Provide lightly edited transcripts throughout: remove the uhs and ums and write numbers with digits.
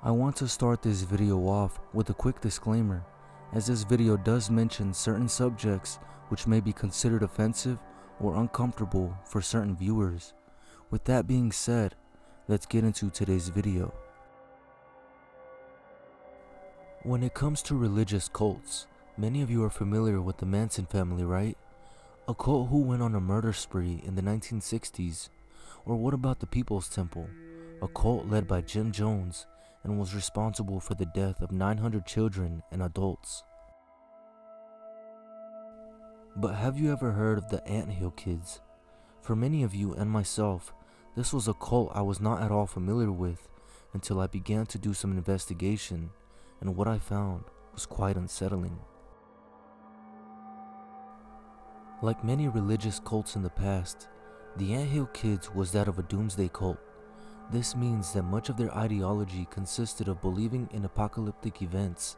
I want to start this video off with a quick disclaimer, as this video does mention certain subjects which may be considered offensive or uncomfortable for certain viewers. With that being said, let's get into today's video. When it comes to religious cults, many of you are familiar with the Manson family, right? A cult who went on a murder spree in the 1960s. Or what about the People's Temple, a cult led by Jim Jones and was responsible for the death of 900 children and adults. But have you ever heard of the Anthill Kids? For many of you and myself, this was a cult I was not at all familiar with until I began to do some investigation, and what I found was quite unsettling. Like many religious cults in the past, the Anthill Kids was that of a doomsday cult. This means that much of their ideology consisted of believing in apocalyptic events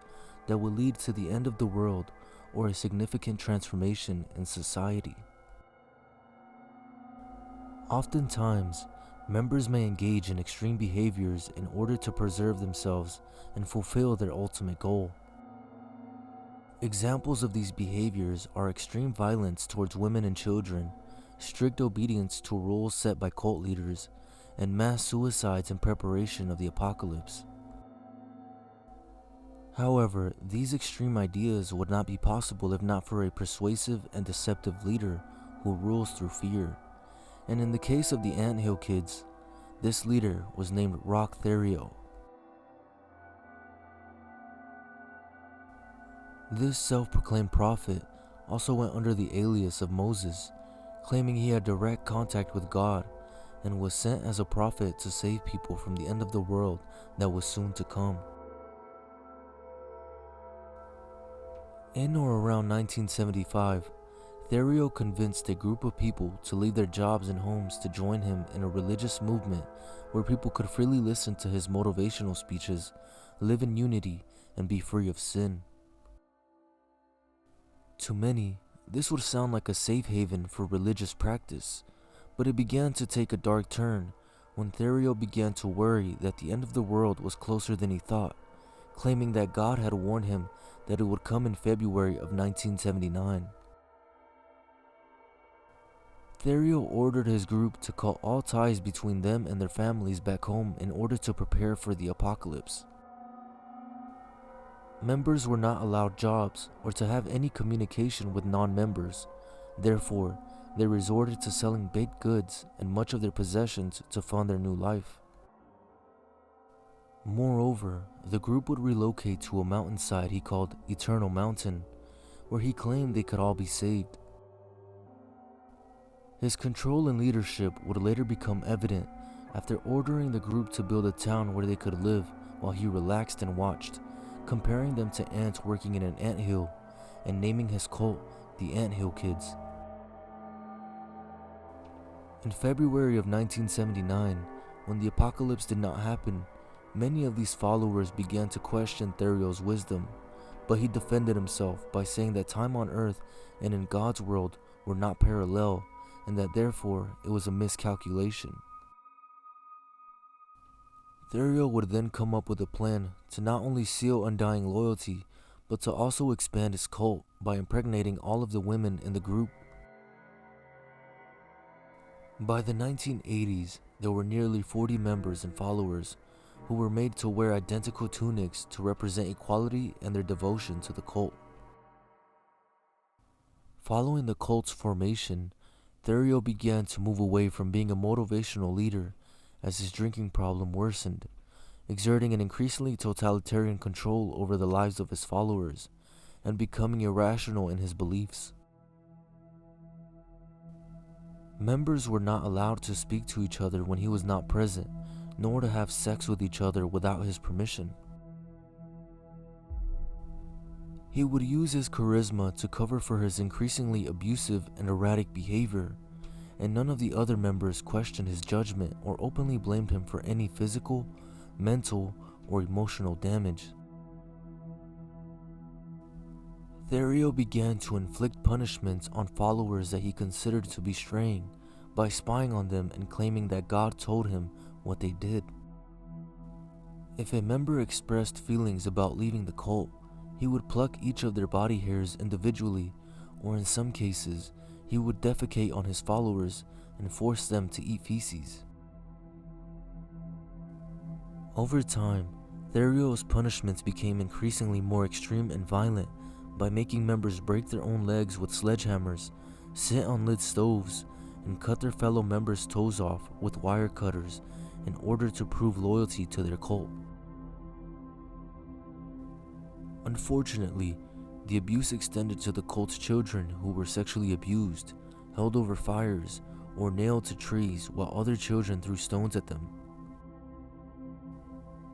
that would lead to the end of the world or a significant transformation in society. Oftentimes, members may engage in extreme behaviors in order to preserve themselves and fulfill their ultimate goal. Examples of these behaviors are extreme violence towards women and children, strict obedience to rules set by cult leaders, and mass suicides in preparation of the apocalypse. However, these extreme ideas would not be possible if not for a persuasive and deceptive leader who rules through fear. And in the case of the Anthill Kids, this leader was named Rock Theriot. This self-proclaimed prophet also went under the alias of Moses, claiming he had direct contact with God and was sent as a prophet to save people from the end of the world that was soon to come. In or around 1975, Theriot convinced a group of people to leave their jobs and homes to join him in a religious movement where people could freely listen to his motivational speeches, live in unity, and be free of sin. To many, this would sound like a safe haven for religious practice, but it began to take a dark turn when Theriot began to worry that the end of the world was closer than he thought, claiming that God had warned him that it would come in February of 1979. Theriot ordered his group to cut all ties between them and their families back home in order to prepare for the apocalypse. Members were not allowed jobs or to have any communication with non-members. Therefore, they resorted to selling baked goods and much of their possessions to fund their new life. Moreover, the group would relocate to a mountainside he called Eternal Mountain, where he claimed they could all be saved. His control and leadership would later become evident after ordering the group to build a town where they could live while he relaxed and watched, comparing them to ants working in an anthill and naming his cult the Anthill Kids. In February of 1979, when the apocalypse did not happen, many of these followers began to question Theriot's wisdom, but he defended himself by saying that time on Earth and in God's world were not parallel, and that therefore it was a miscalculation. Theriot would then come up with a plan to not only seal undying loyalty, but to also expand his cult by impregnating all of the women in the group. By the 1980s, there were nearly 40 members and followers who were made to wear identical tunics to represent equality and their devotion to the cult. Following the cult's formation, Theriot began to move away from being a motivational leader as his drinking problem worsened, exerting an increasingly totalitarian control over the lives of his followers and becoming irrational in his beliefs. Members were not allowed to speak to each other when he was not present, nor to have sex with each other without his permission. He would use his charisma to cover for his increasingly abusive and erratic behavior, and none of the other members questioned his judgment or openly blamed him for any physical, mental, or emotional damage. Theriot began to inflict punishments on followers that he considered to be straying by spying on them and claiming that God told him what they did. If a member expressed feelings about leaving the cult, he would pluck each of their body hairs individually, or in some cases, he would defecate on his followers and force them to eat feces. Over time, Therio's punishments became increasingly more extreme and violent by making members break their own legs with sledgehammers, sit on lit stoves, and cut their fellow members' toes off with wire cutters in order to prove loyalty to their cult. Unfortunately, the abuse extended to the cult's children who were sexually abused, held over fires, or nailed to trees while other children threw stones at them.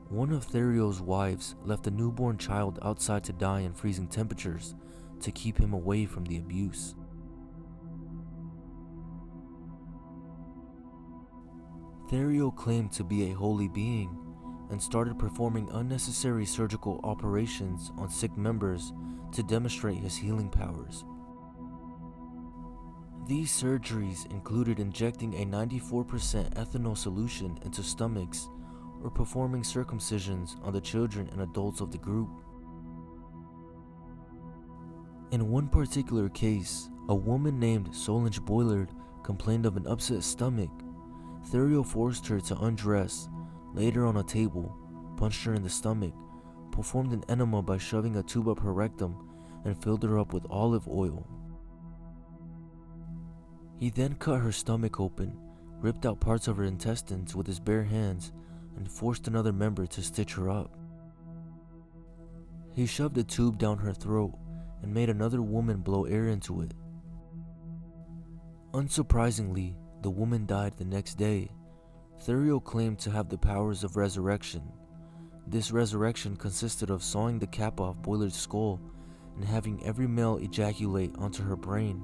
One of Therio's wives left a newborn child outside to die in freezing temperatures to keep him away from the abuse. Therio claimed to be a holy being and started performing unnecessary surgical operations on sick members to demonstrate his healing powers. These surgeries included injecting a 94% ethanol solution into stomachs or performing circumcisions on the children and adults of the group. In one particular case, a woman named Solange Boillard complained of an upset stomach. Therio forced her to undress, laid her on a table, punched her in the stomach, performed an enema by shoving a tube up her rectum, and filled her up with olive oil. He then cut her stomach open, ripped out parts of her intestines with his bare hands, and forced another member to stitch her up. He shoved a tube down her throat and made another woman blow air into it. Unsurprisingly, the woman died the next day. Therio claimed to have the powers of resurrection. This resurrection consisted of sawing the cap off Boillard's skull and having every male ejaculate onto her brain.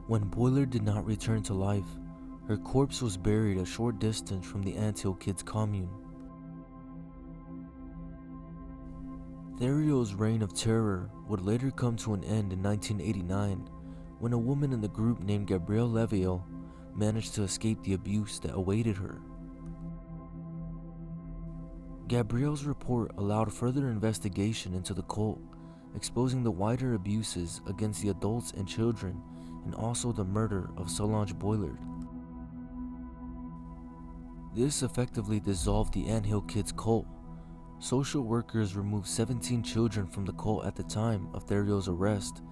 When Boillard did not return to life, her corpse was buried a short distance from the Anthill Kids commune. Therio's reign of terror would later come to an end in 1989 when a woman in the group named Gabrielle Leviel managed to escape the abuse that awaited her. Gabrielle's report allowed further investigation into the cult, exposing the wider abuses against the adults and children and also the murder of Solange Boillard. This effectively dissolved the Anthill Kids cult. Social workers removed 17 children from the cult at the time of Therio's arrest,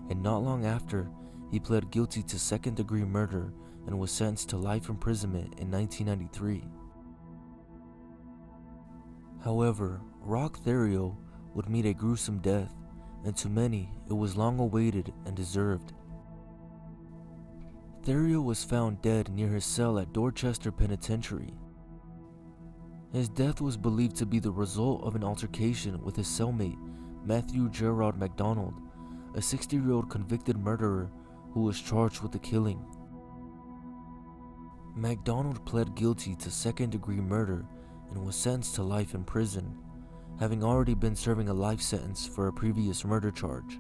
and not long after, he pled guilty to second-degree murder and was sentenced to life imprisonment in 1993. However, Rock Therio would meet a gruesome death, and to many, it was long awaited and deserved. Therio was found dead near his cell at Dorchester Penitentiary. His death was believed to be the result of an altercation with his cellmate, Matthew Gerard MacDonald, a 60-year-old convicted murderer who was charged with the killing. MacDonald pled guilty to second-degree murder and was sentenced to life in prison, having already been serving a life sentence for a previous murder charge.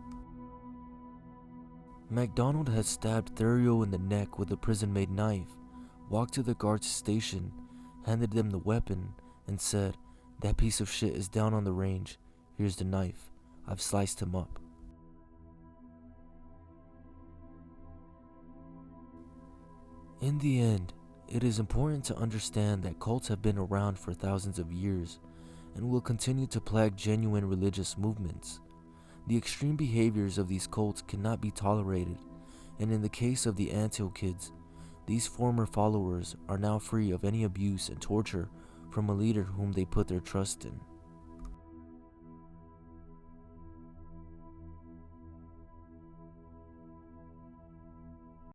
MacDonald had stabbed Therio in the neck with a prison-made knife, walked to the guard's station, handed them the weapon, and said, "That piece of shit is down on the range. Here's the knife. I've sliced him up." In the end, it is important to understand that cults have been around for thousands of years and will continue to plague genuine religious movements. The extreme behaviors of these cults cannot be tolerated, and in the case of the Anthill Kids, these former followers are now free of any abuse and torture from a leader whom they put their trust in.